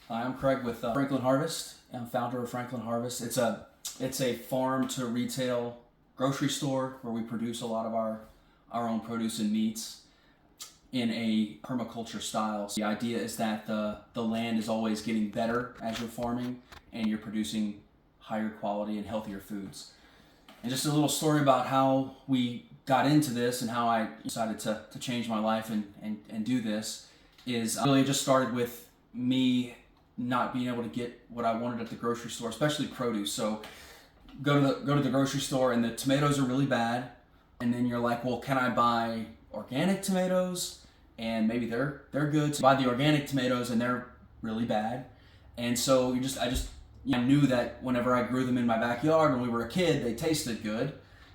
Hi, I'm Craig with Franklin Harvest. I'm founder of Franklin Harvest. It's a farm to retail grocery store where we produce a lot of our own produce and meats in a permaculture style. So the idea is that the land is always getting better as you're farming and you're producing higher quality and healthier foods. And just a little story about how we got into this and how I decided to change my life and do this is really just started with me not being able to get what I wanted at the grocery store, especially produce. So go to the grocery store and the tomatoes are really bad, and then you're like, well, can I buy organic tomatoes? And maybe they're good. So buy the organic tomatoes and they're really bad. And so I knew that whenever I grew them in my backyard when we were a kid, they tasted good.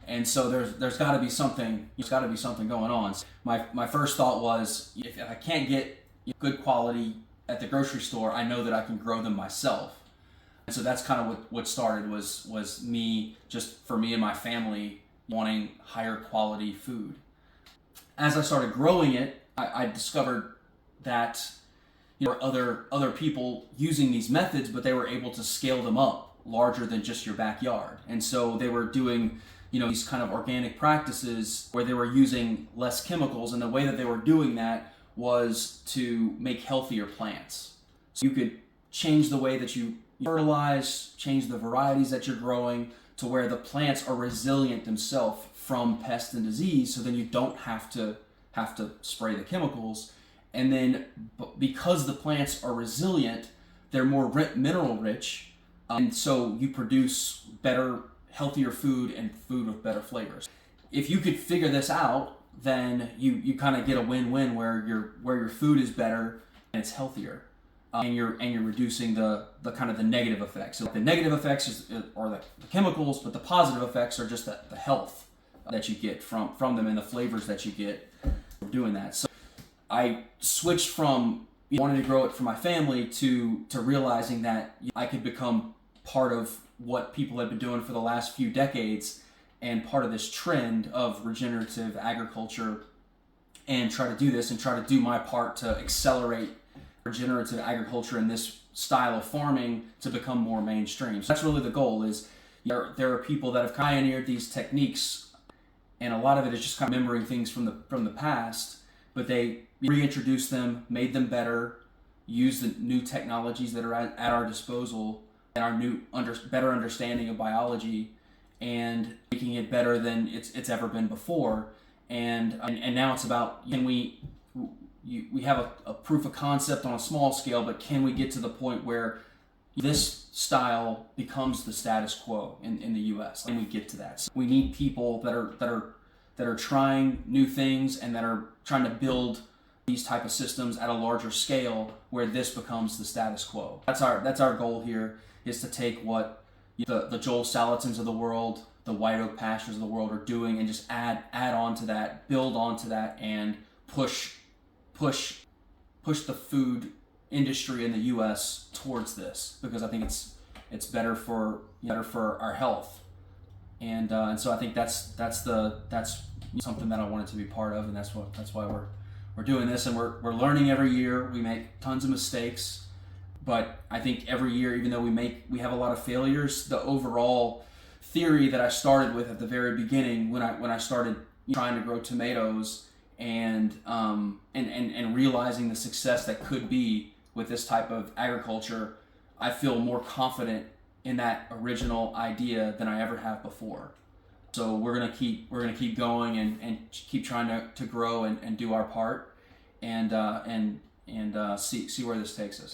And so there's got to be something. There's got to be something going on. So my first thought was, if I can't get good quality at the grocery store, I know that I can grow them myself. And so that's kind of what started was me, just for me and my family, wanting higher quality food. As I started growing it, I discovered that there were other people using these methods, but they were able to scale them up larger than just your backyard. And so they were doing these kind of organic practices where they were using less chemicals, and the way that they were doing that was to make healthier plants. So you could change the way that you fertilize, change the varieties that you're growing to where the plants are resilient themselves from pest and disease, so then you don't have to spray the chemicals. And then because the plants are resilient, they're more mineral rich, and so you produce better, healthier food and food with better flavors. If you could figure this out, then you kind of get a win-win where your food is better and it's healthier, and you're reducing the kind of the negative effects. So the negative effects are the chemicals, but the positive effects are just the health that you get from them and the flavors that you get from doing that. So I switched from wanting to grow it for my family to realizing that I could become part of what people have been doing for the last few decades and part of this trend of regenerative agriculture, and try to do this and try to do my part to accelerate regenerative agriculture and this style of farming to become more mainstream. So that's really the goal. Is there are people that have pioneered these techniques, and a lot of it is just kind of remembering things from the past, but they reintroduced them, made them better, use the new technologies that are at our disposal and our better understanding of biology, and making it better than it's ever been before. And now it's about, can we have a proof of concept on a small scale, but can we get to the point where this style becomes the status quo in the U.S. and we get to that. So we need people that are trying new things and that are trying to build these type of systems at a larger scale where this becomes the status quo. That's our goal here, is to take what the Joel Salatins of the world, the White Oak Pastures of the world are doing, and just add on to that, build onto that, and push the food industry in the U.S. towards this, because I think it's better for our health, and so I think that's something that I wanted to be part of, and that's why we're doing this, and we're learning every year. We make tons of mistakes. But I think every year, even though we have a lot of failures, the overall theory that I started with at the very beginning, when I started trying to grow tomatoes and realizing the success that could be with this type of agriculture, I feel more confident in that original idea than I ever have before. So we're gonna keep going and keep trying to grow and do our part, and see where this takes us.